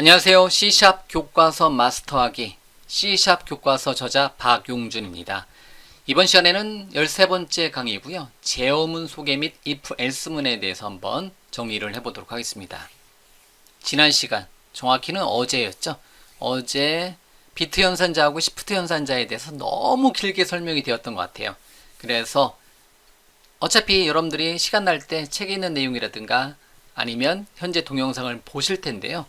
안녕하세요. C샵 교과서 마스터하기 C샵 교과서 저자 박용준입니다. 이번 시간에는 13번째 강의고요. 제어문 소개 및 if else문에 대해서 한번 정리를 해보도록 하겠습니다. 지난 시간, 정확히는 어제였죠. 어제 비트 연산자하고 시프트 연산자에 대해서 너무 길게 설명이 되었던 것 같아요. 그래서 어차피 여러분들이 시간 날 때 책에 있는 내용이라든가 아니면 현재 동영상을 보실 텐데요.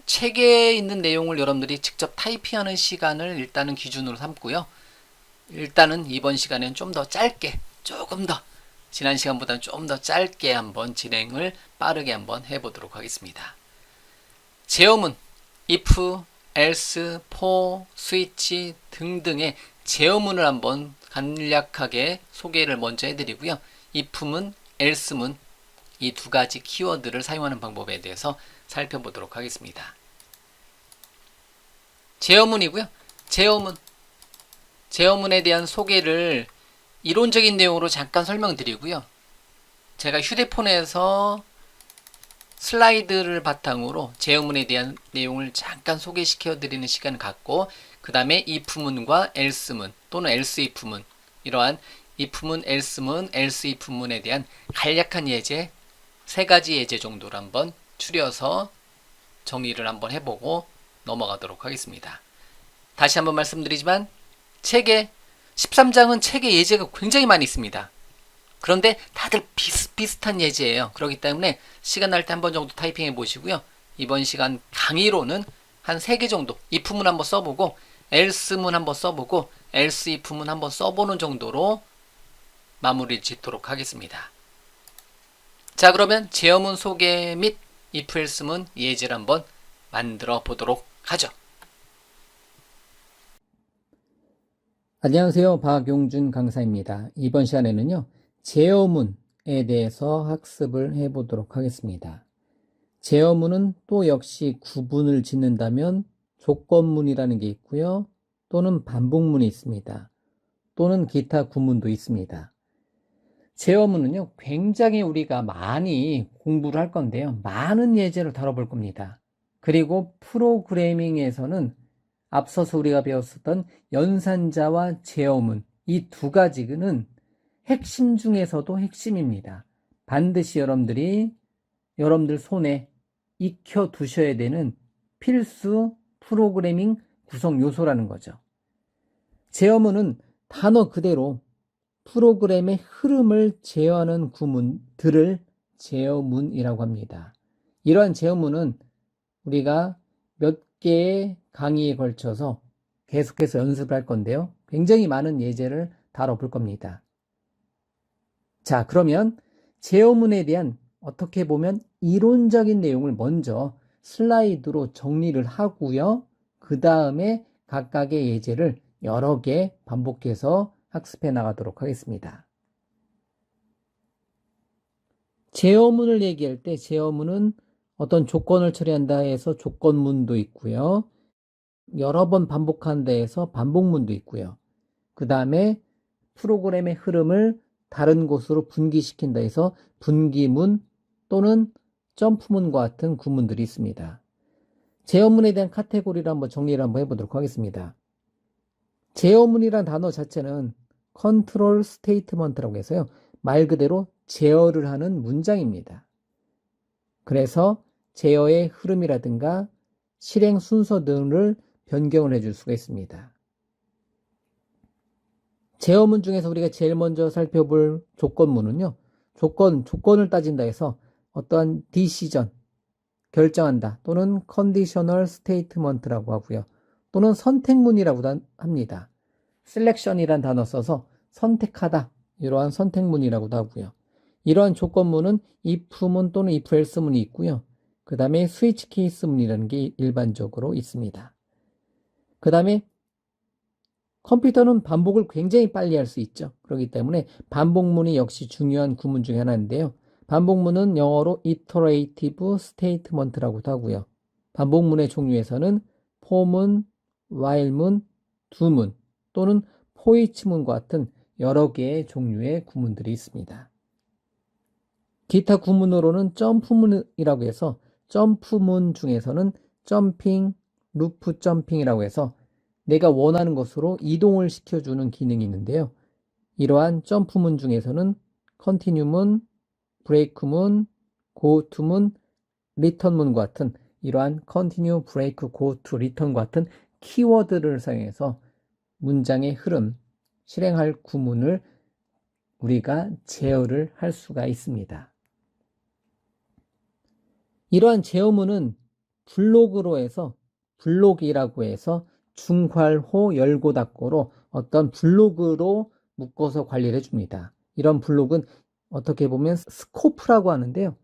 책에 있는 내용을 여러분들이 직접 타이핑하는 시간을 일단은 기준으로 삼고요. 일단은 이번 시간에는 좀 더 짧게, 조금 더 지난 시간보다는 좀 더 짧게 한번 진행을 빠르게 한번 해보도록 하겠습니다. 제어문, if, else, for, switch 등등의 제어문을 한번 간략하게 소개를 먼저 해드리고요. if문, else문 이 두 가지 키워드를 사용하는 방법에 대해서 살펴보도록 하겠습니다. 제어문이고요. 제어문에 대한 소개를 이론적인 내용으로 잠깐 설명드리고요. 제가 휴대폰에서 슬라이드를 바탕으로 제어문에 대한 내용을 잠깐 소개시켜 드리는 시간을 갖고 그 다음에 if문과 else문 또는 else if문 이러한 if문, else문, else if문에 대한 간략한 예제 세 가지 예제 정도를 한번 추려서 정리를 한번 해보고 넘어가도록 하겠습니다. 다시 한번 말씀드리지만 책에 13장은 책에 예제가 굉장히 많이 있습니다. 그런데 다들 비슷비슷한 예제예요. 그렇기 때문에 시간 날 때 한 번 정도 타이핑해 보시고요. 이번 시간 강의로는 한 3개 정도 if문 한번 써보고 else문 한번 써보고 else if문 한번 써보는 정도로 마무리 짓도록 하겠습니다. 자, 그러면 제어문 소개 및 if else문 예제를 한번 만들어 보도록 하죠. 안녕하세요. 박용준 강사입니다. 이번 시간에는요, 제어문에 대해서 학습을 해보도록 하겠습니다. 제어문은 또 역시 구분을 짓는다면 조건문이라는 게 있고요, 또는 반복문이 있습니다. 또는 기타 구문도 있습니다. 제어문은요, 굉장히 우리가 많이 공부를 할 건데요, 많은 예제를 다뤄볼 겁니다. 그리고 프로그래밍에서는 앞서서 우리가 배웠었던 연산자와 제어문 이 두 가지는 핵심 중에서도 핵심입니다. 반드시 여러분들 손에 익혀 두셔야 되는 필수 프로그래밍 구성 요소라는 거죠. 제어문은 단어 그대로 프로그램의 흐름을 제어하는 구문들을 제어문이라고 합니다. 이러한 제어문은 우리가 몇 개의 강의에 걸쳐서 계속해서 연습을 할 건데요. 굉장히 많은 예제를 다뤄볼 겁니다. 자, 그러면 제어문에 대한 어떻게 보면 이론적인 내용을 먼저 슬라이드로 정리를 하고요. 그 다음에 각각의 예제를 여러 개 반복해서 학습해 나가도록 하겠습니다. 제어문을 얘기할 때 제어문은 어떤 조건을 처리한다 해서 조건문도 있고요. 여러 번 반복한다 해서 반복문도 있고요. 그 다음에 프로그램의 흐름을 다른 곳으로 분기시킨다 해서 분기문 또는 점프문과 같은 구문들이 있습니다. 제어문에 대한 카테고리를 한번 정리를 한번 해보도록 하겠습니다. 제어문이란 단어 자체는 컨트롤 스테이트먼트라고 해서요. 말 그대로 제어를 하는 문장입니다. 그래서 제어의 흐름이라든가 실행 순서 등을 변경을 해줄 수가 있습니다. 제어문 중에서 우리가 제일 먼저 살펴볼 조건문은요. 조건을 따진다 해서 어떠한 decision, 결정한다 또는 conditional statement라고 하고요. 또는 선택문이라고 합니다. selection이란 단어 써서 선택하다 이러한 선택문이라고도 하고요. 이러한 조건문은 if문 또는 if else문이 있고요. 그 다음에 스위치 케이스문이라는 게 일반적으로 있습니다. 그 다음에 컴퓨터는 반복을 굉장히 빨리 할 수 있죠. 그렇기 때문에 반복문이 역시 중요한 구문 중에 하나인데요. 반복문은 영어로 iterative statement라고도 하고요. 반복문의 종류에서는 for문, while문, do문 또는 for-each문과 같은 여러 개의 종류의 구문들이 있습니다. 기타 구문으로는 점프문이라고 해서 점프문 중에서는 점핑, 루프 점핑이라고 해서 내가 원하는 것으로 이동을 시켜주는 기능이 있는데요. 이러한 점프문 중에서는 컨티뉴문, 브레이크문, 고투문, 리턴문과 같은 이러한 컨티뉴, 브레이크, 고투, 리턴과 같은 키워드를 사용해서 문장의 흐름, 실행할 구문을 우리가 제어를 할 수가 있습니다. 이러한 제어문은 블록이라고 해서 중괄호 열고 닫고로 어떤 블록으로 묶어서 관리를 해줍니다. 이런 블록은 어떻게 보면 스코프라고 하는데요.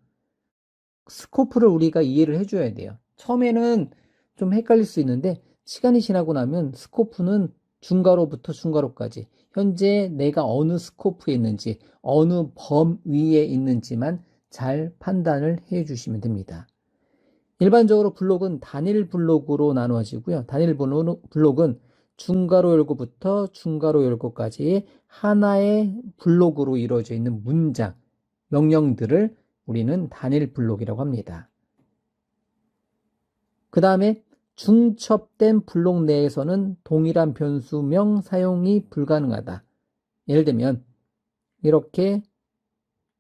스코프를 우리가 이해를 해줘야 돼요. 처음에는 좀 헷갈릴 수 있는데 시간이 지나고 나면 스코프는 중괄호부터 중괄호까지 현재 내가 어느 스코프에 있는지 어느 범위에 있는지만 잘 판단을 해 주시면 됩니다. 일반적으로 블록은 단일 블록으로 나누어지고요. 단일 블록은 중괄호 열고부터 중괄호 열고까지의 하나의 블록으로 이루어져 있는 문장, 명령들을 우리는 단일 블록이라고 합니다. 그 다음에 중첩된 블록 내에서는 동일한 변수명 사용이 불가능하다. 예를 들면 이렇게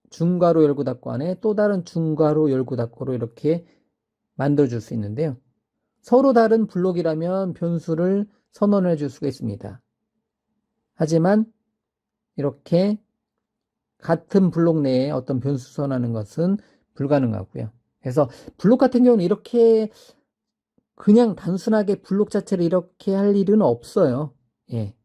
중괄호 열고 닫고 안에 또 다른 중괄호 열고 닫고로 이렇게 만들어줄 수 있는데요. 서로 다른 블록이라면 변수를 선언해 줄 수가 있습니다. 하지만 이렇게 같은 블록 내에 어떤 변수 선언하는 것은 불가능하고요. 그래서 블록 같은 경우는 이렇게 그냥 단순하게 블록 자체를 이렇게 할 일은 없어요. 예.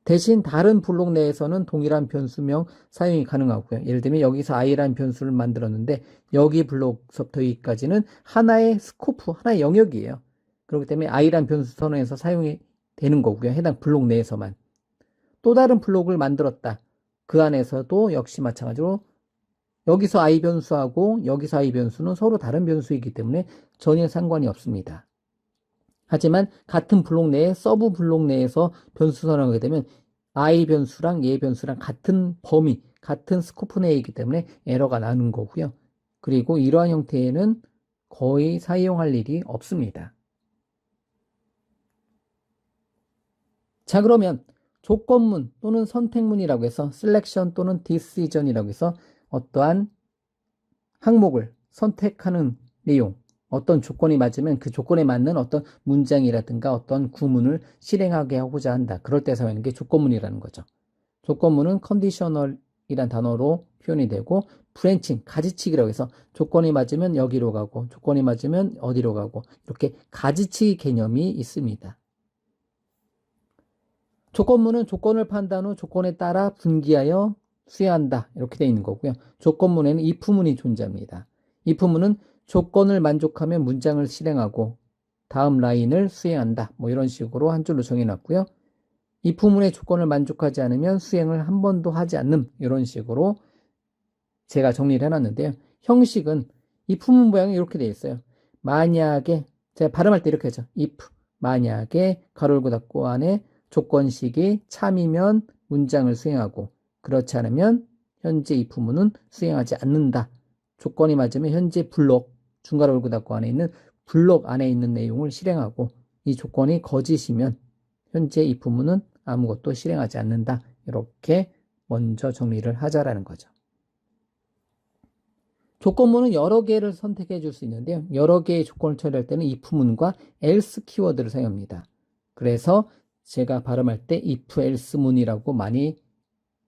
대신 다른 블록 내에서는 동일한 변수명 사용이 가능하고요. 예를 들면 여기서 i라는 변수를 만들었는데 여기 블록서부터 여기까지는 하나의 스코프, 하나의 영역이에요. 그렇기 때문에 i라는 변수 선언해서 사용이 되는 거고요. 해당 블록 내에서만. 또 다른 블록을 만들었다. 그 안에서도 역시 마찬가지로 여기서 i 변수하고 여기서 i 변수는 서로 다른 변수이기 때문에 전혀 상관이 없습니다. 하지만 같은 블록 내에 서브 블록 내에서 변수 선언하게 되면 i 변수랑 얘 변수랑 같은 범위, 같은 스코프 내에 있기 때문에 에러가 나는 거고요. 그리고 이러한 형태에는 거의 사용할 일이 없습니다. 자, 그러면 조건문 또는 선택문이라고 해서 셀렉션 또는 디시전이라고 해서 어떠한 항목을 선택하는 내용, 어떤 조건이 맞으면 그 조건에 맞는 어떤 문장이라든가 어떤 구문을 실행하게 하고자 한다. 그럴 때 사용하는 게 조건문이라는 거죠. 조건문은 컨디셔널이란 단어로 표현이 되고 브랜칭, 가지치기라고 해서 조건이 맞으면 여기로 가고 조건이 맞으면 어디로 가고 이렇게 가지치기 개념이 있습니다. 조건문은 조건을 판단 후 조건에 따라 분기하여 수행한다. 이렇게 되어 있는 거고요. 조건문에는 if문이 존재합니다. if문은 조건을 만족하면 문장을 실행하고 다음 라인을 수행한다. 뭐 이런 식으로 한 줄로 정해놨고요. if문의 조건을 만족하지 않으면 수행을 한 번도 하지 않는 이런 식으로 제가 정리를 해놨는데요. 형식은 if문 모양이 이렇게 되어 있어요. 만약에 제가 발음할 때 이렇게 하죠. if 만약에 가로 열고 닫고 안에 조건식이 참이면 문장을 수행하고 그렇지 않으면 현재 if문은 수행하지 않는다. 조건이 맞으면 현재 블록 중괄호 열고 닫고 안에 있는 블록 안에 있는 내용을 실행하고 이 조건이 거짓이면 현재 if문은 아무것도 실행하지 않는다. 이렇게 먼저 정리를 하자라는 거죠. 조건문은 여러 개를 선택해 줄 수 있는데요. 여러 개의 조건을 처리할 때는 if문과 else 키워드를 사용합니다. 그래서 제가 발음할 때 if, else문이라고 많이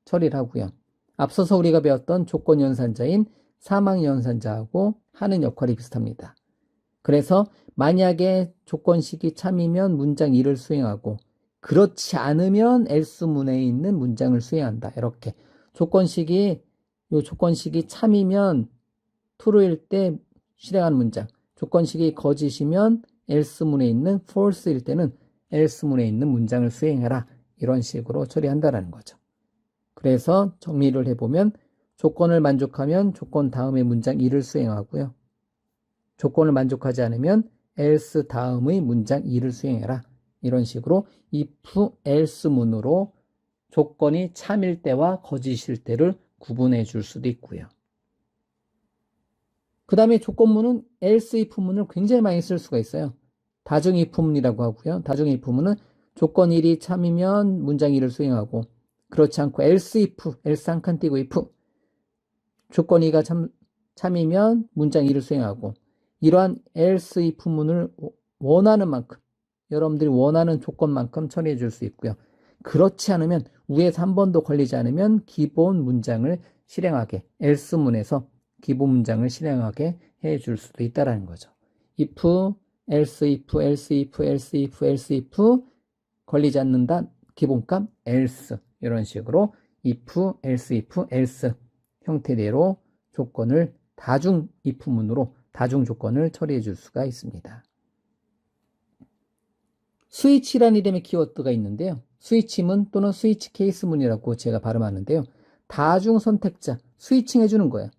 처리를 하고요. 앞서서 우리가 배웠던 조건 연산자인 사망 연산자하고 하는 역할이 비슷합니다. 그래서 만약에 조건식이 참이면 문장 1을 수행하고 그렇지 않으면 else문에 있는 문장을 수행한다. 이렇게 조건식이 참이면 true일 때 실행하는 문장, 조건식이 거짓이면 else문에 있는 false일 때는 else문에 있는 문장을 수행해라. 이런 식으로 처리한다라는 거죠. 그래서 정리를 해보면 조건을 만족하면 조건 다음의 문장 1을 수행하고요. 조건을 만족하지 않으면 else 다음의 문장 2를 수행해라. 이런 식으로 if, else문으로 조건이 참일 때와 거짓일 때를 구분해 줄 수도 있고요. 그 다음에 조건문은 else if문을 굉장히 많이 쓸 수가 있어요. 다중 if문이라고 하고요. 다중 if문은 조건 1이 참이면 문장 1을 수행하고, 그렇지 않고 else if, else 한 칸 띄고 if, 조건 2가 참이면 문장 1을 수행하고, 이러한 else if문을 원하는 만큼, 여러분들이 원하는 조건만큼 처리해 줄 수 있고요. 그렇지 않으면, 위에서 한 번도 걸리지 않으면 기본 문장을 실행하게, else문에서 기본 문장을 실행하게 해 줄 수도 있다는 거죠. if, else if, else if, else if, else if, 걸리지 않는다, 기본값 else, 이런 식으로 if, else if, else 형태대로 조건을 다중 if문으로 다중 조건을 처리해 줄 수가 있습니다. 스위치라는 이름의 키워드가 있는데요. 스위치문 또는 스위치 케이스문이라고 제가 발음하는데요. 다중 선택자, 스위칭 해주는 거예요.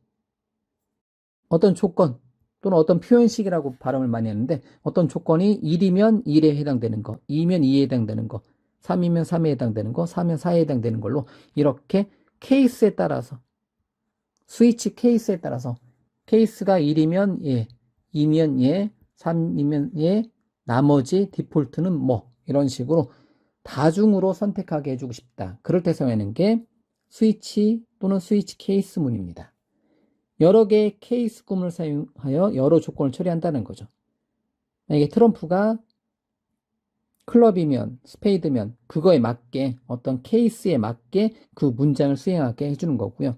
어떤 조건 또는 어떤 표현식이라고 발음을 많이 하는데, 어떤 조건이 1이면 1에 해당되는 거, 2면 2에 해당되는 거, 3이면 3에 해당되는 거, 4면 4에 해당되는 걸로 이렇게 케이스에 따라서, 스위치 케이스에 따라서, 케이스가 1이면 예, 2면 예, 3이면 예, 나머지 디폴트는 뭐, 이런 식으로 다중으로 선택하게 해주고 싶다. 그럴 때 사용하는 게 스위치 또는 스위치 케이스문입니다. 여러 개의 케이스 구문을 사용하여 여러 조건을 처리한다는 거죠. 만약에 트럼프가 클럽이면, 스페이드면 그거에 맞게, 어떤 케이스에 맞게 그 문장을 수행하게 해주는 거고요.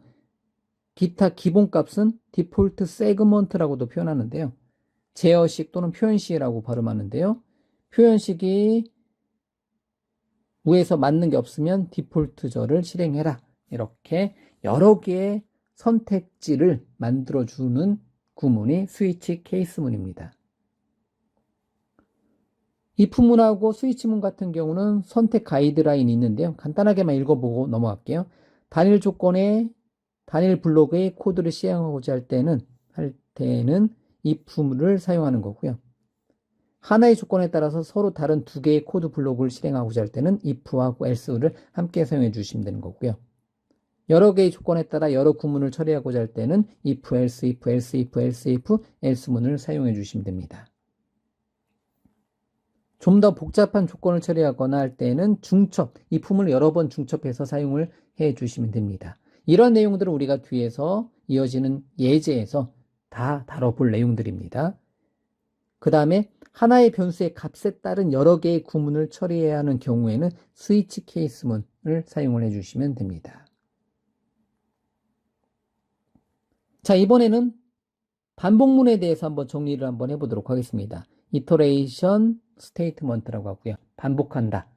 기타 기본값은 디폴트 세그먼트라고도 표현하는데요. 제어식 또는 표현식이라고 발음하는데요. 표현식이 위에서 맞는 게 없으면 디폴트절을 실행해라. 이렇게 여러 개의 선택지를 만들어주는 구문이 스위치 케이스문입니다. if문하고 스위치문 같은 경우는 선택 가이드라인이 있는데요. 간단하게만 읽어보고 넘어갈게요. 단일 조건의 단일 블록의 코드를 시행하고자 할 때는 if문을 사용하는 거고요. 하나의 조건에 따라서 서로 다른 두 개의 코드 블록을 실행하고자 할 때는 if하고 else를 함께 사용해 주시면 되는 거고요. 여러 개의 조건에 따라 여러 구문을 처리하고자 할 때는 if, else, if, else, if, else, if, else문을 사용해 주시면 됩니다. 좀 더 복잡한 조건을 처리하거나 할 때는 중첩, if문을 여러 번 중첩해서 사용을 해 주시면 됩니다. 이런 내용들은 우리가 뒤에서 이어지는 예제에서 다 다뤄볼 내용들입니다. 그 다음에 하나의 변수의 값에 따른 여러 개의 구문을 처리해야 하는 경우에는 스위치 케이스문을 사용을 해주시면 됩니다. 자, 이번에는 반복문에 대해서 한번 정리를 한번 해보도록 하겠습니다. 이터레이션 스테이트먼트라고 하고요. 반복한다.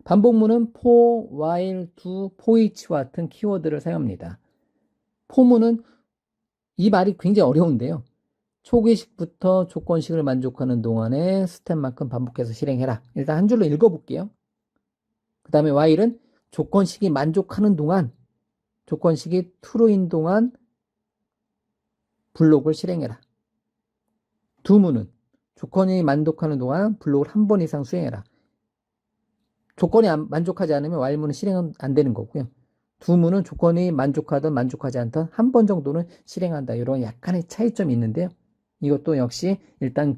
반복문은 for, while, do, for each와 같은 키워드를 사용합니다. for문은 이 말이 굉장히 어려운데요. 초기식부터 조건식을 만족하는 동안에 스텝만큼 반복해서 실행해라. 일단 한 줄로 읽어볼게요. 그 다음에 while은 조건식이 만족하는 동안, 조건식이 true인 동안 블록을 실행해라. do문은 조건이 만족하는 동안 블록을 한 번 이상 수행해라. 조건이 만족하지 않으면 while문은 실행은 안 되는 거고요. do문은 조건이 만족하든 만족하지 않든 한 번 정도는 실행한다. 이런 약간의 차이점이 있는데요. 이것도 역시 일단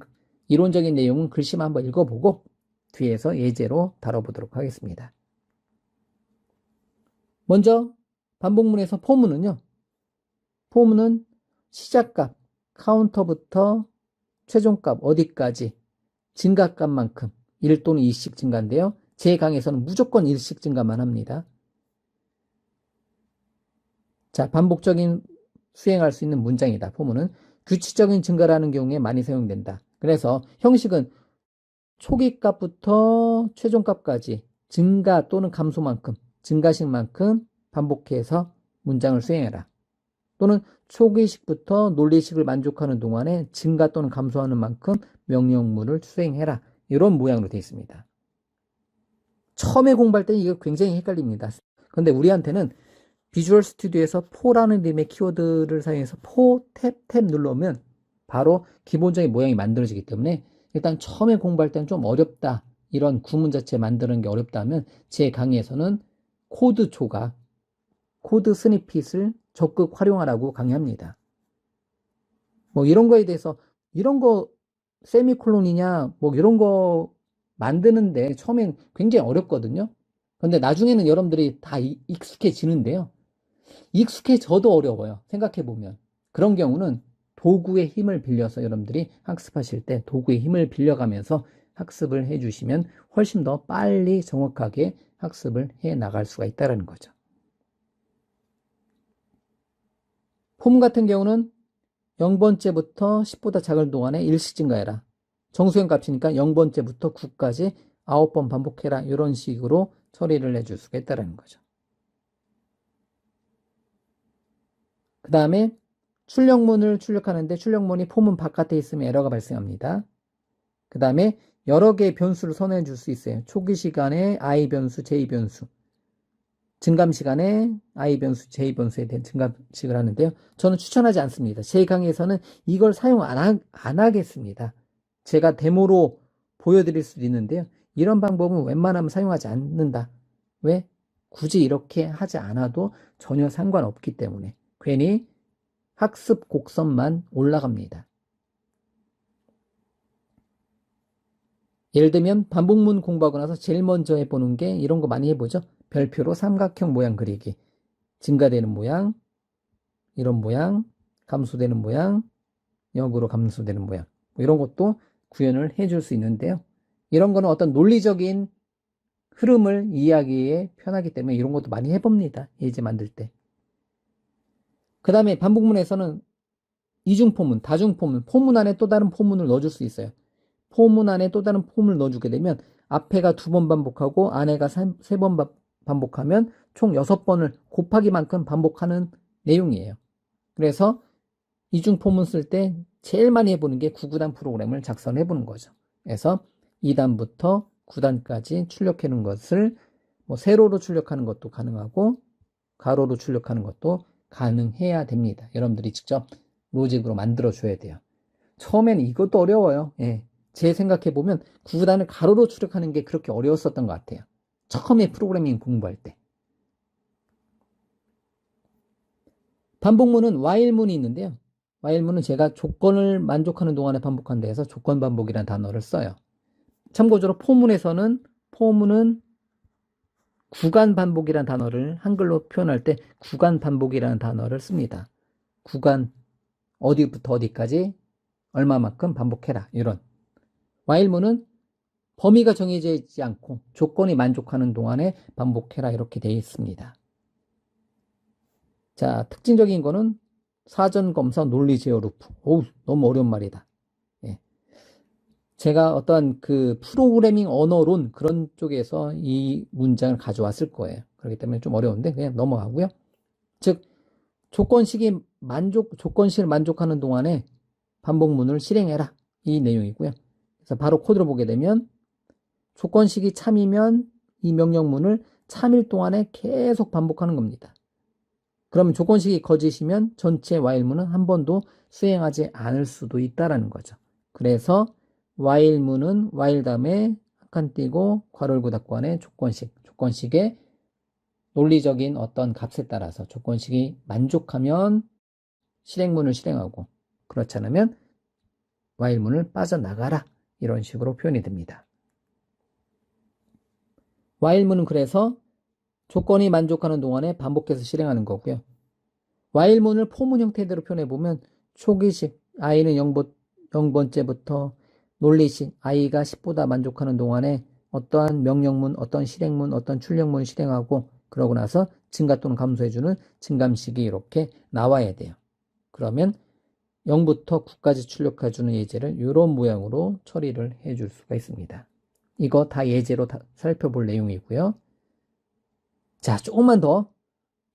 이론적인 내용은 글씨만 한번 읽어보고 뒤에서 예제로 다뤄보도록 하겠습니다. 먼저 반복문에서 for문은요. for문은 시작값, 카운터부터 최종값 어디까지 증가값만큼 1 또는 2씩 증가인데요. 제 강의에서는 무조건 1씩 증가만 합니다. 자, 반복적인 수행할 수 있는 문장이다. for문은 규칙적인 증가라는 경우에 많이 사용된다. 그래서 형식은 초기값부터 최종값까지 증가 또는 감소만큼, 증가식만큼 반복해서 문장을 수행해라. 또는 초기식부터 논리식을 만족하는 동안에 증가 또는 감소하는 만큼 명령문을 수행해라. 이런 모양으로 되어 있습니다. 처음에 공부할 때는 이거 굉장히 헷갈립니다. 그런데 우리한테는 비주얼 스튜디오에서 for라는 이름의 키워드를 사용해서 for 탭 눌러오면 바로 기본적인 모양이 만들어지기 때문에 일단 처음에 공부할 때는 좀 어렵다. 이런 구문 자체 만드는 게 어렵다면 제 강의에서는 코드 조각, 코드 스니핏을 적극 활용하라고 강의합니다. 뭐 이런 거에 대해서 이런 거 세미콜론이냐 뭐 이런 거 만드는데 처음엔 굉장히 어렵거든요. 근데 나중에는 여러분들이 다 익숙해지는데요. 익숙해져도 어려워요. 생각해 보면. 그런 경우는 도구의 힘을 빌려서 여러분들이 학습하실 때 도구의 힘을 빌려가면서 학습을 해 주시면 훨씬 더 빨리 정확하게 학습을 해 나갈 수가 있다는 거죠. 폼 같은 경우는 0번째부터 10보다 작은 동안에 일씩 증가해라. 정수형 값이니까 0번째부터 9까지 9번 반복해라. 이런 식으로 처리를 해줄 수가 있다는 거죠. 그 다음에 출력문을 출력하는데 출력문이 폼은 바깥에 있으면 에러가 발생합니다. 그 다음에 여러 개의 변수를 선언해 줄 수 있어요. 초기 시간에 I 변수, J 변수. 증감 시간에 I 변수, J 변수에 대한 증감식을 하는데요. 저는 추천하지 않습니다. 제 강의에서는 이걸 사용 안 하겠습니다. 제가 데모로 보여드릴 수도 있는데요. 이런 방법은 웬만하면 사용하지 않는다. 왜? 굳이 이렇게 하지 않아도 전혀 상관없기 때문에. 괜히 학습 곡선만 올라갑니다. 예를 들면 반복문 공부하고 나서 제일 먼저 해보는 게 이런 거 많이 해보죠. 별표로 삼각형 모양 그리기. 증가되는 모양, 이런 모양, 감소되는 모양, 역으로 감소되는 모양. 이런 것도 구현을 해줄 수 있는데요. 이런 거는 어떤 논리적인 흐름을 이해하기에 편하기 때문에 이런 것도 많이 해봅니다. 예제 만들 때. 그 다음에 반복문에서는 이중포문, 다중포문, 포문 안에 또 다른 포문을 넣어줄 수 있어요. 포문 안에 또 다른 포문을 넣어주게 되면 앞에가 2번 반복하고 안에가 3번 반복하면 총 6번을 곱하기만큼 반복하는 내용이에요. 그래서 이중포문 쓸 때 제일 많이 해보는 게 9구단 프로그램을 작성해보는 거죠. 그래서 2단부터 9단까지 출력해 놓은 것을 뭐 세로로 출력하는 것도 가능하고 가로로 출력하는 것도 가능해야 됩니다. 여러분들이 직접 로직으로 만들어 줘야 돼요. 처음에는 이것도 어려워요. 예. 제 생각해보면 9구단을 가로로 출력하는 게 그렇게 어려웠었던 것 같아요. 처음에 프로그래밍 공부할 때. 반복문은 while문이 있는데요. while문은 제가 조건을 만족하는 동안에 반복한 데에서 조건 반복이라는 단어를 써요. 참고적으로 포문에서는 포문은 구간 반복이라는 단어를 한글로 표현할 때 구간 반복이라는 단어를 씁니다. 구간 어디부터 어디까지 얼마만큼 반복해라. 이런. while문은 범위가 정해져 있지 않고 조건이 만족하는 동안에 반복해라. 이렇게 되어 있습니다. 자, 특징적인 거는 사전 검사 논리 제어 루프. 오우, 너무 어려운 말이다. 예. 제가 어떤 그 프로그래밍 언어론 그런 쪽에서 이 문장을 가져왔을 거예요. 그렇기 때문에 좀 어려운데 그냥 넘어가고요. 즉, 조건식을 만족하는 동안에 반복문을 실행해라. 이 내용이고요. 그래서 바로 코드를 보게 되면 조건식이 참이면 이 명령문을 참일 동안에 계속 반복하는 겁니다. 그러면 조건식이 거짓이면 전체 while문은 한 번도 수행하지 않을 수도 있다라는 거죠. 그래서 while문은 while 다음에 한 칸 띄고 괄호 열고 닫고 안에 조건식의 논리적인 어떤 값에 따라서 조건식이 만족하면 실행문을 실행하고 그렇지 않으면 while문을 빠져나가라. 이런 식으로 표현이 됩니다. while문은 그래서 조건이 만족하는 동안에 반복해서 실행하는 거고요. while문을 포문 형태대로 표현해보면 초기식 i는 0번째부터 논리식 i가 10보다 만족하는 동안에 어떠한 명령문, 어떤 실행문, 어떤 출력문을 실행하고 그러고 나서 증가 또는 감소해주는 증감식이 이렇게 나와야 돼요. 그러면 0부터 9까지 출력해주는 예제를 이런 모양으로 처리를 해줄 수가 있습니다. 이거 다 예제로 다 살펴볼 내용이고요. 자, 조금만 더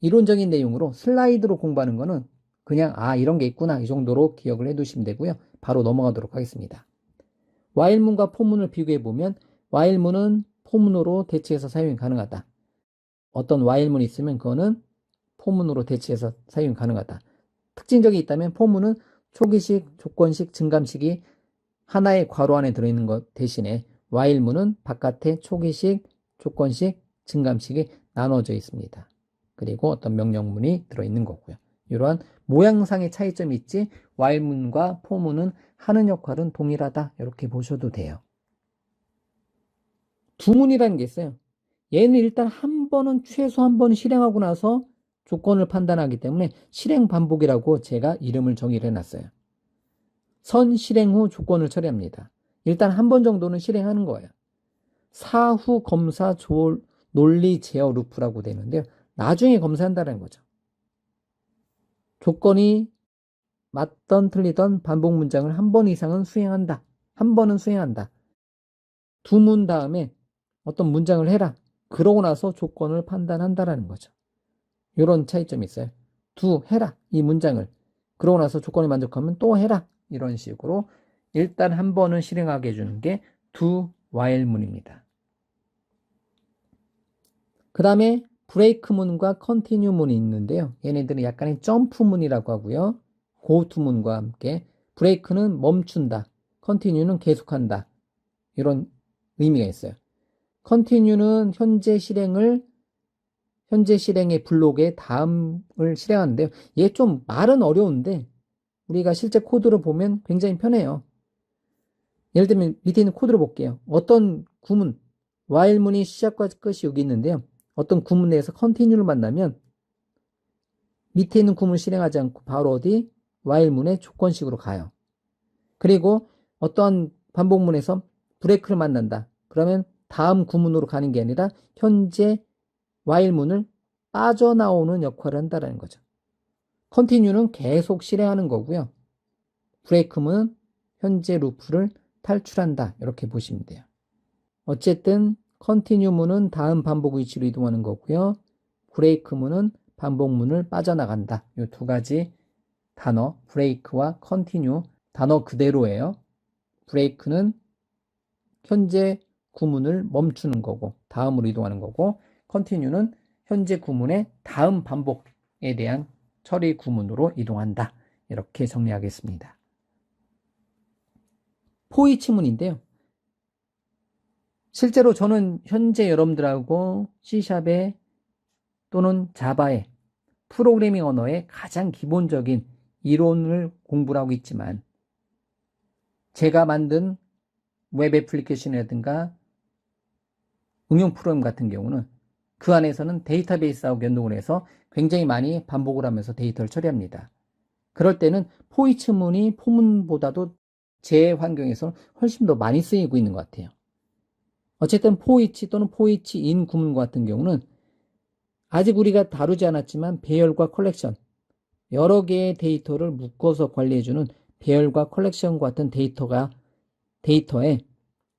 이론적인 내용으로 슬라이드로 공부하는 거는 그냥 이런 게 있구나 이 정도로 기억을 해 두시면 되고요. 바로 넘어가도록 하겠습니다. while문과 포문을 비교해 보면 while문은 포문으로 대체해서 사용이 가능하다. 어떤 while문이 있으면 그거는 포문으로 대체해서 사용이 가능하다. 특징적이 있다면 포문은 초기식, 조건식, 증감식이 하나의 괄호 안에 들어있는 것 대신에 while문은 바깥에 초기식, 조건식, 증감식이 나눠져 있습니다. 그리고 어떤 명령문이 들어있는 거고요. 이러한 모양상의 차이점이 있지 while문과 for문은 하는 역할은 동일하다. 이렇게 보셔도 돼요. 두문이라는 게 있어요. 얘는 일단 최소 한 번은 실행하고 나서 조건을 판단하기 때문에 실행 반복이라고 제가 이름을 정의를 해놨어요. 선 실행 후 조건을 처리합니다. 일단 한 번 정도는 실행하는 거예요. 사후 검사 논리 제어 루프라고 되는데요. 나중에 검사한다는 거죠. 조건이 맞던 틀리던 반복 문장을 한 번 이상은 수행한다. 한 번은 수행한다. 두 문 다음에 어떤 문장을 해라. 그러고 나서 조건을 판단한다라는 거죠. 이런 차이점이 있어요. 해라. 이 문장을. 그러고 나서 조건이 만족하면 또 해라. 이런 식으로 일단 한 번은 실행하게 해주는 게 do while문입니다. 그 다음에 브레이크문과 컨티뉴문이 있는데요. 얘네들은 약간의 점프문이라고 하고요. 고투문과 함께 브레이크는 멈춘다. 컨티뉴는 계속한다. 이런 의미가 있어요. 컨티뉴는 현재 실행의 블록의 다음을 실행하는데요. 얘 좀 말은 어려운데 우리가 실제 코드를 보면 굉장히 편해요. 예를 들면 밑에 있는 코드를 볼게요. 어떤 구문, while문이 시작과 끝이 여기 있는데요. 어떤 구문 내에서 continue를 만나면 밑에 있는 구문을 실행하지 않고 바로 어디? while문의 조건식으로 가요. 그리고 어떠한 반복문에서 브레이크를 만난다. 그러면 다음 구문으로 가는 게 아니라 현재 while문을 빠져나오는 역할을 한다는 거죠. continue는 계속 실행하는 거고요. 브레이크문은 현재 루프를 탈출한다. 이렇게 보시면 돼요. 어쨌든 continue문은 다음 반복 위치로 이동하는 거고요. 브레이크문은 반복문을 빠져나간다. 이 두 가지 단어, 브레이크와 continue 단어 그대로예요. 브레이크는 현재 구문을 멈추는 거고 다음으로 이동하는 거고 continue는 현재 구문의 다음 반복에 대한 처리 구문으로 이동한다. 이렇게 정리하겠습니다. 포이치문인데요. 실제로 저는 현재 여러분들하고 C샵에 또는 자바의 프로그래밍 언어의 가장 기본적인 이론을 공부를 하고 있지만 제가 만든 웹 애플리케이션이라든가 응용 프로그램 같은 경우는 그 안에서는 데이터베이스하고 연동을 해서 굉장히 많이 반복을 하면서 데이터를 처리합니다. 그럴 때는 포이치문이 포문보다도 제 환경에서 훨씬 더 많이 쓰이고 있는 것 같아요. 어쨌든 포이치 또는 포이치인 구문 같은 경우는 아직 우리가 다루지 않았지만 배열과 컬렉션, 여러 개의 데이터를 묶어서 관리해주는 배열과 컬렉션 같은 데이터에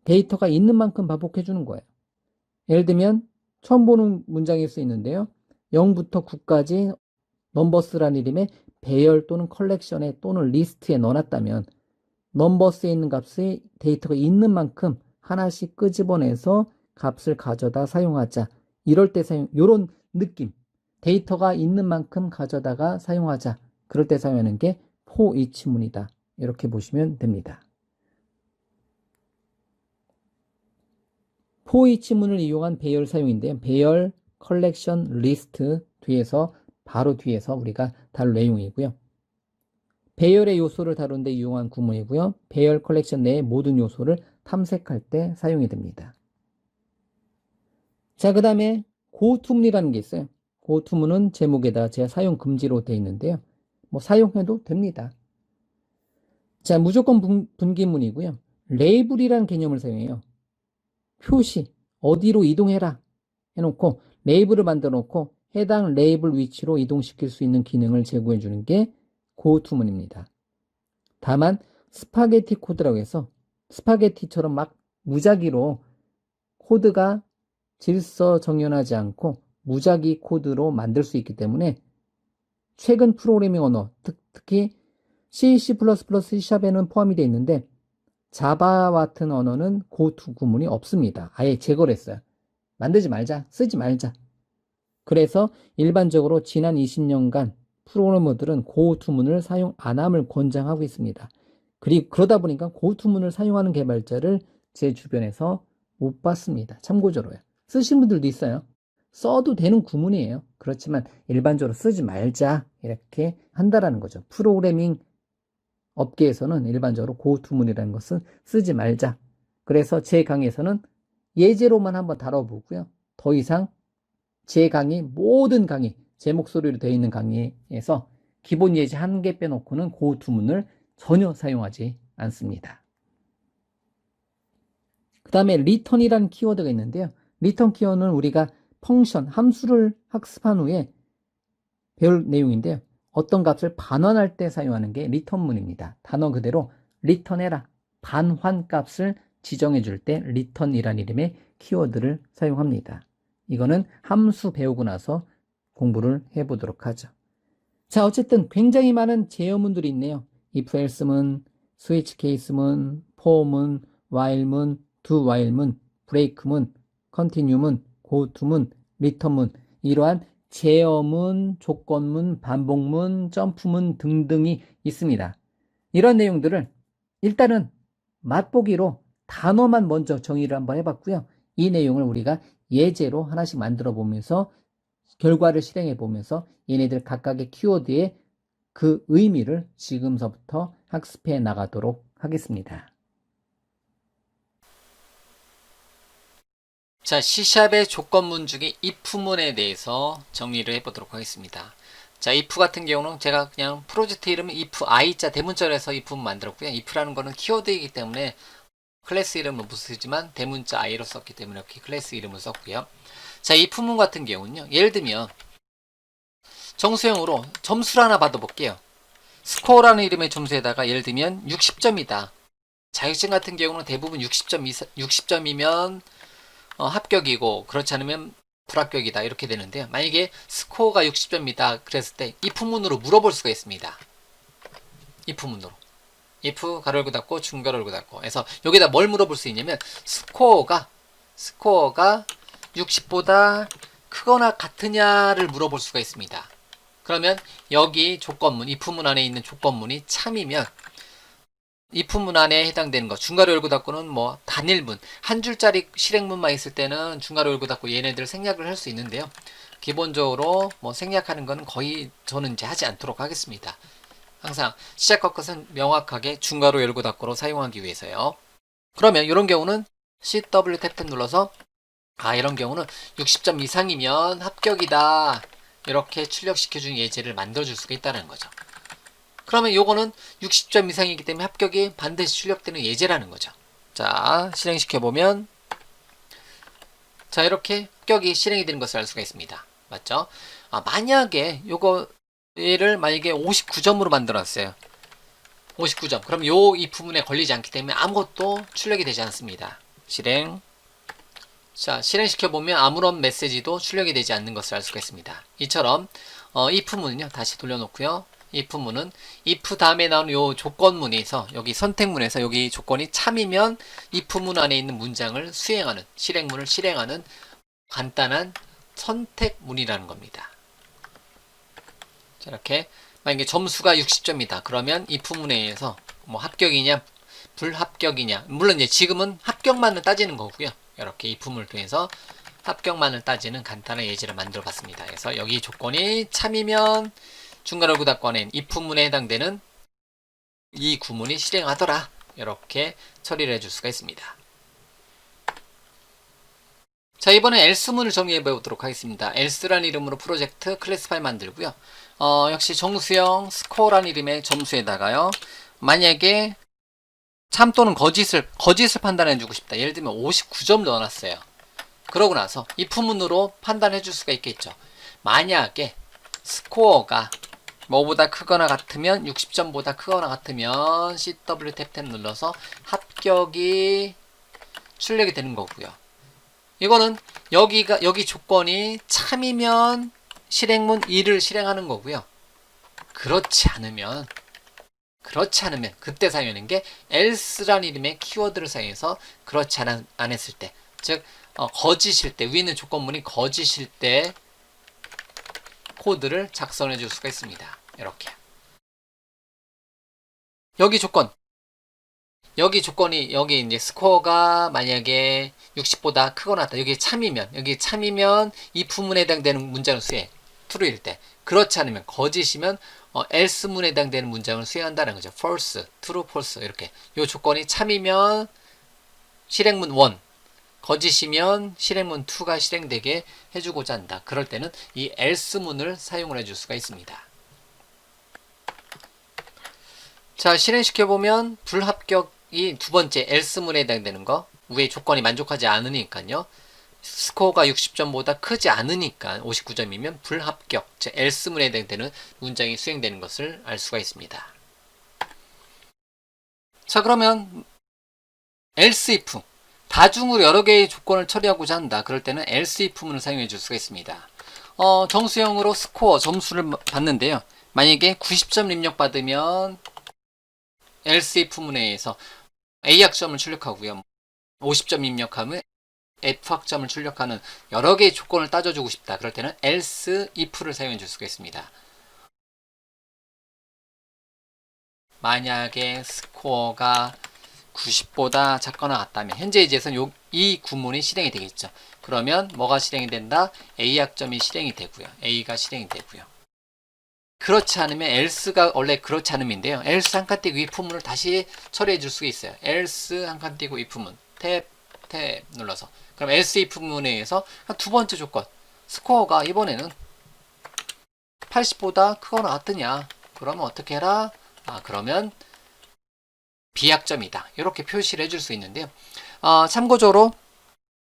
데이터가 있는 만큼 반복해주는 거예요. 예를 들면 처음 보는 문장일 수 있는데요. 0부터 9까지 넘버스라는 이름의 배열 또는 컬렉션에 또는 리스트에 넣어놨다면 넘버스에 있는 값의 데이터가 있는 만큼 하나씩 끄집어내서 값을 가져다 사용하자. 이럴 때 요런 느낌. 데이터가 있는 만큼 가져다가 사용하자. 그럴 때 사용하는 게 포이치문이다. 이렇게 보시면 됩니다. 포이치문을 이용한 배열 사용인데요. 배열, 컬렉션, 리스트 바로 뒤에서 우리가 다룰 내용이고요. 배열의 요소를 다루는 데 이용한 구문이고요. 배열 컬렉션 내의 모든 요소를 탐색할 때 사용이 됩니다. 자, 그 다음에 고투문이라는 게 있어요. 고투문은 제목에다 제가 사용 금지로 되어 있는데요. 뭐 사용해도 됩니다. 자, 무조건 분기문이고요. 레이블이라는 개념을 사용해요. 표시, 어디로 이동해라 해놓고 레이블을 만들어 놓고 해당 레이블 위치로 이동시킬 수 있는 기능을 제공해 주는 게 고투문입니다. 다만 스파게티 코드라고 해서 스파게티처럼 막 무작위로 코드가 질서정연하지 않고 무작위 코드로 만들 수 있기 때문에 최근 프로그래밍 언어, 특히 C, C++, C샵에는 포함이 되어 있는데 자바 같은 언어는 고투 구문이 없습니다. 아예 제거를 했어요. 만들지 말자, 쓰지 말자. 그래서 일반적으로 지난 20년간 프로그래머들은 고투문을 사용 안 함을 권장하고 있습니다. 그리고 그러다 보니까 고투문을 사용하는 개발자를 제 주변에서 못 봤습니다. 참고적으로요. 쓰신 분들도 있어요. 써도 되는 구문이에요. 그렇지만 일반적으로 쓰지 말자 이렇게 한다라는 거죠. 프로그래밍 업계에서는 일반적으로 고투문이라는 것은 쓰지 말자. 그래서 제 강의에서는 예제로만 한번 다뤄보고요. 더 이상 제 강의, 모든 강의, 제 목소리로 되어 있는 강의에서 기본 예제 한 개 빼놓고는 고투문을 전혀 사용하지 않습니다. 그 다음에 return이라는 키워드가 있는데요. return 키워드는 우리가 펑션, 함수를 학습한 후에 배울 내용인데요. 어떤 값을 반환할 때 사용하는 게 return문입니다. 단어 그대로 return해라. 반환 값을 지정해 줄 때 return이라는 이름의 키워드를 사용합니다. 이거는 함수 배우고 나서 공부를 해보도록 하죠. 자, 어쨌든 굉장히 많은 제어문들이 있네요. if else문, switch case문, for문, while문, do while문, break문, continue문, goto문, return문, 이러한 제어문, 조건문, 반복문, 점프문 등등이 있습니다. 이런 내용들을 일단은 맛보기로 단어만 먼저 정의를 한번 해봤고요. 이 내용을 우리가 예제로 하나씩 만들어 보면서 결과를 실행해 보면서 얘네들 각각의 키워드의 그 의미를 지금서부터 학습해 나가도록 하겠습니다. 자, C샵의 조건문 중에 if문에 대해서 정리를 해보도록 하겠습니다. 자, if 같은 경우는 제가 그냥 프로젝트 이름은 if i자 대문자로 해서 if문 만들었고요. if라는 거는 키워드이기 때문에 클래스 이름은 못 쓰지만 대문자 i로 썼기 때문에 이렇게 클래스 이름을 썼고요. 자, if문 같은 경우는요. 예를 들면 정수형으로 점수를 하나 받아볼게요. 스코어라는 이름의 점수에다가 예를 들면 60점이다. 자격증 같은 경우는 대부분 60점이면 합격이고 그렇지 않으면 불합격이다 이렇게 되는데요. 만약에 스코어가 60점이다 그랬을 때 if문으로 물어볼 수가 있습니다. if문으로 if 가로 열고 닫고 중 가로 열고 닫고 해서 여기다 뭘 물어볼 수 있냐면 스코어가 60보다 크거나 같으냐를 물어볼 수가 있습니다. 그러면 여기 조건문 if문 안에 있는 조건문이 참이면 if문 안에 해당되는 거 중괄호 열고 닫고는 뭐 단일문 한 줄짜리 실행문만 있을 때는 중괄호 열고 닫고 얘네들 생략을 할 수 있는데요. 기본적으로 뭐 생략하는 건 거의 저는 이제 하지 않도록 하겠습니다. 항상 시작과 끝은 명확하게 중괄호 열고 닫고로 사용하기 위해서요. 그러면 이런 경우는 CW 탭 눌러서 이런 경우는 60점 이상이면 합격이다 이렇게 출력시켜주는 예제를 만들어줄 수가 있다는 거죠. 그러면 요거는 60점 이상이기 때문에 합격이 반드시 출력되는 예제라는 거죠. 자, 실행시켜보면 자, 이렇게 합격이 실행이 되는 것을 알 수가 있습니다. 맞죠? 만약에 얘를 만약에 59점으로 만들었어요. 59점. 그럼 이 부분에 걸리지 않기 때문에 아무것도 출력이 되지 않습니다. 실행. 자, 실행시켜보면 아무런 메시지도 출력이 되지 않는 것을 알 수가 있습니다. 이처럼 if문은요. 다시 돌려놓고요. if문은 if 다음에 나오는 요 조건문에서 여기 선택문에서 여기 조건이 참이면 if문 안에 있는 문장을 수행하는 실행문을 실행하는 간단한 선택문이라는 겁니다. 자, 이렇게 만약에 점수가 60점이다. 그러면 if문에 의해서 뭐 합격이냐 불합격이냐 물론 이제 지금은 합격만을 따지는 거고요. 이렇게 if문을 통해서 합격만을 따지는 간단한 예제를 만들어 봤습니다. 그래서 여기 조건이 참이면 중괄호 열고 닫고 안에 if문에 해당되는 이 구문이 실행하더라. 이렇게 처리를 해줄 수가 있습니다. 자, 이번에 else문을 정리해 보도록 하겠습니다. else라는 이름으로 프로젝트 클래스 파일 만들고요. 역시 정수형 스코어라는 이름의 점수에다가요. 만약에 참 또는 거짓을 판단해 주고 싶다. 예를 들면 59점 넣어놨어요. 그러고 나서 if문으로 판단해 줄 수가 있겠죠. 만약에 스코어가 뭐보다 크거나 같으면 60점보다 크거나 같으면 CW 탭 눌러서 합격이 출력이 되는 거고요. 이거는 여기 조건이 참이면 실행문 2를 실행하는 거고요. 그렇지 않으면 그때 사용하는 게 else라는 이름의 키워드를 사용해서 그렇지 않았을 때, 즉 거짓일 때, 위에 있는 조건문이 거짓일 때 코드를 작성해 줄 수가 있습니다. 이렇게 여기 조건이 여기 이제 스코어가 만약에 60보다 크거나 같다. 여기 참이면 이 부문에 해당되는 문장을 수행 true일 때 그렇지 않으면 거짓이면 else문에 해당되는 문장을 수행한다는 거죠. false, true, false 이렇게. 요 조건이 참이면 실행문 1, 거짓이면 실행문 2가 실행되게 해주고자 한다. 그럴 때는 이 else문을 사용을 해줄 수가 있습니다. 자, 실행시켜보면 불합격이 두 번째 else문에 해당되는 거. 위의 조건이 만족하지 않으니까요. 스코어가 60점보다 크지 않으니까 59점이면 불합격, 즉 else문에 해당되는 문장이 수행되는 것을 알 수가 있습니다. 자, 그러면 else if, 다중으로 여러 개의 조건을 처리하고자 한다. 그럴 때는 else if문을 사용해 줄 수가 있습니다. 정수형으로 스코어, 점수를 받는데요. 만약에 90점 입력받으면 else if문에 의해서 A학점을 출력하고요. 50점 입력하면 F학점을 출력하는 여러 개의 조건을 따져주고 싶다. 그럴 때는 else if를 사용해 줄 수가 있습니다. 만약에 스코어가 90보다 작거나 같다면 현재 이제선 이 구문이 실행이 되겠죠. 그러면 뭐가 실행이 된다? A학점이 실행이 되고요. A가 실행이 되고요. 그렇지 않으면 else가 원래 그렇지 않음인데요. else 한 칸 띄고 if문을 다시 처리해 줄 수가 있어요. else 한 칸 띄고 if문 탭 눌러서. 그럼 else if문에 의해서 두 번째 조건, 스코어가 이번에는 80보다 크거나 같으냐? 그러면 어떻게 해라? 그러면 B학점이다. 이렇게 표시를 해줄 수 있는데요. 참고적으로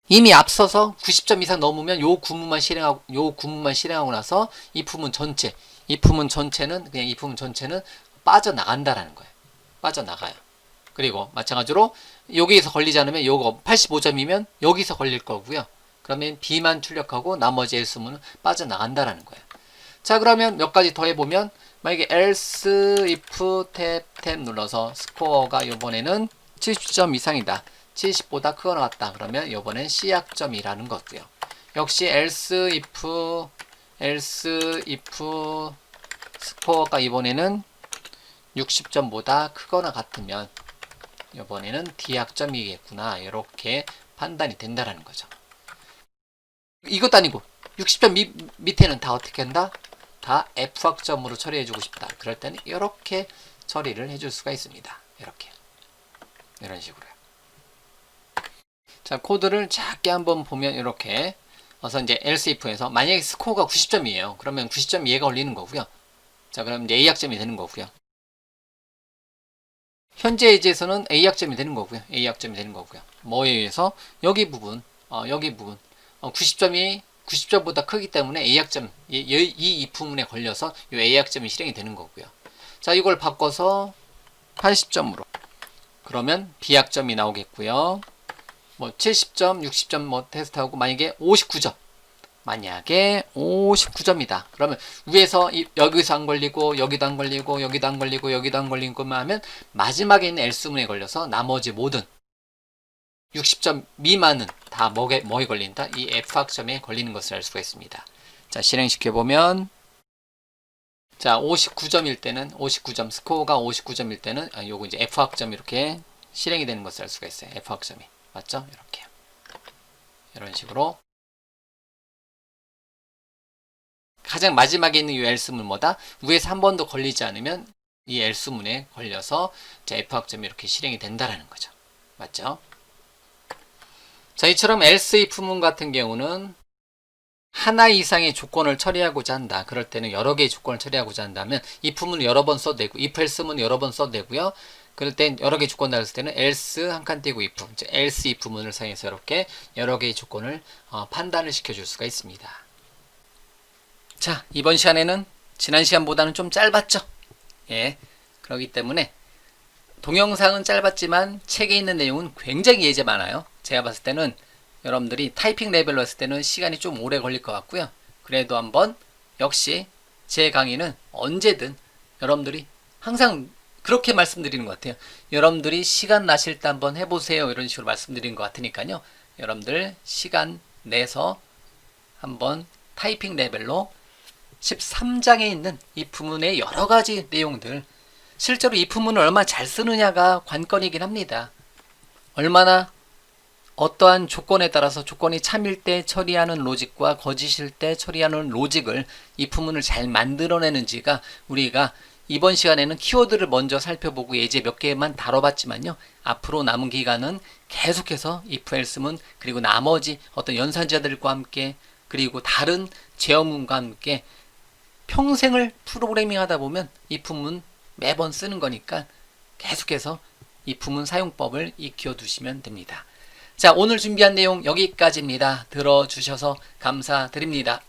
이미 앞서서 90점 이상 넘으면 요 구문만 실행하고 나서 이 부문 전체는 그냥 이 부문 전체는 빠져나간다라는 거예요. 빠져나가요. 그리고 마찬가지로 여기에서 걸리지 않으면 요거 85점이면 여기서 걸릴 거고요. 그러면 B만 출력하고 나머지 else문은 빠져나간다라는 거예요. 자, 그러면 몇 가지 더 해보면 만약에 else if 탭 눌러서 스코어가 이번에는 70점 이상이다. 70보다 크거나 같다. 그러면 이번엔 C학점이라는 거고요. 역시 else if 스코어가 이번에는 60점보다 크거나 같으면 이번에는 D학점이겠구나. 이렇게 판단이 된다라는 거죠. 이것도 아니고 60점 밑에는 다 어떻게 한다? 다 F학점으로 처리해주고 싶다. 그럴 때는 이렇게 처리를 해줄 수가 있습니다. 이렇게. 이런 식으로요. 자, 코드를 작게 한번 보면 이렇게. 그래서 이제 else if에서 만약에 스코어가 90점이에요. 그러면 90점 얘가 걸리는 거고요. 자, 그럼 이제 A학점이 되는 거고요. 현재 예제에서는 A학점이 되는 거고요. A학점이 되는 거고요. 뭐에 의해서? 여기 부분 90점보다 크기 때문에 A학점, 이 if문에 걸려서 이 A학점이 실행이 되는 거고요. 자, 이걸 바꿔서 80점으로. 그러면 B학점이 나오겠고요. 70점, 60점 테스트하고 만약에 59점. 만약에 59점이다. 그러면 위에서 여기서 안 걸리고 여기도 안 걸리고 여기도 안 걸리고 여기도 안 걸린 것만 하면 마지막에 있는 else문에 걸려서 나머지 모든 60점 미만은 다 뭐에 걸린다? 이 F학점에 걸리는 것을 알 수가 있습니다. 자, 실행시켜보면 자, 59점일 때는 59점, 스코어가 59점일 때는 요거 이제 F학점 이렇게 실행이 되는 것을 알 수가 있어요. F학점이. 맞죠? 이렇게. 이런 식으로 가장 마지막에 있는 이 else문 뭐다? 위에서 한 번도 걸리지 않으면 이 else문에 걸려서 F학점이 이렇게 실행이 된다라는 거죠. 맞죠? 자, 이처럼 else if문 같은 경우는 하나 이상의 조건을 처리하고자 한다. 그럴 때는 여러 개의 조건을 처리하고자 한다면 if문을 여러 번 써도 되고 if else문을 여러 번 써도 되고요. 그럴 땐 여러 개의 조건을 달았을 때는 else 한 칸 띄고 if, else if문을 사용해서 이렇게 여러 개의 조건을 판단을 시켜줄 수가 있습니다. 자, 이번 시간에는 지난 시간보다는 좀 짧았죠? 예. 그렇기 때문에 동영상은 짧았지만 책에 있는 내용은 굉장히 예제 많아요. 제가 봤을 때는 여러분들이 타이핑 레벨로 했을 때는 시간이 좀 오래 걸릴 것 같고요. 그래도 한번 역시 제 강의는 언제든 여러분들이 항상 그렇게 말씀드리는 것 같아요. 여러분들이 시간 나실 때 한번 해보세요. 이런 식으로 말씀드리는 것 같으니까요. 여러분들 시간 내서 한번 타이핑 레벨로 13장에 있는 이 부문의 여러 가지 내용들, 실제로 이 부문을 얼마나 잘 쓰느냐가 관건이긴 합니다. 얼마나 어떠한 조건에 따라서 조건이 참일 때 처리하는 로직과 거짓일 때 처리하는 로직을 if문을 잘 만들어내는지가 우리가 이번 시간에는 키워드를 먼저 살펴보고 예제 몇 개만 다뤄봤지만요. 앞으로 남은 기간은 계속해서 if, else문 그리고 나머지 어떤 연산자들과 함께 그리고 다른 제어문과 함께 평생을 프로그래밍 하다 보면 if문 매번 쓰는 거니까 계속해서 if문 사용법을 익혀 두시면 됩니다. 자, 오늘 준비한 내용 여기까지입니다. 들어주셔서 감사드립니다.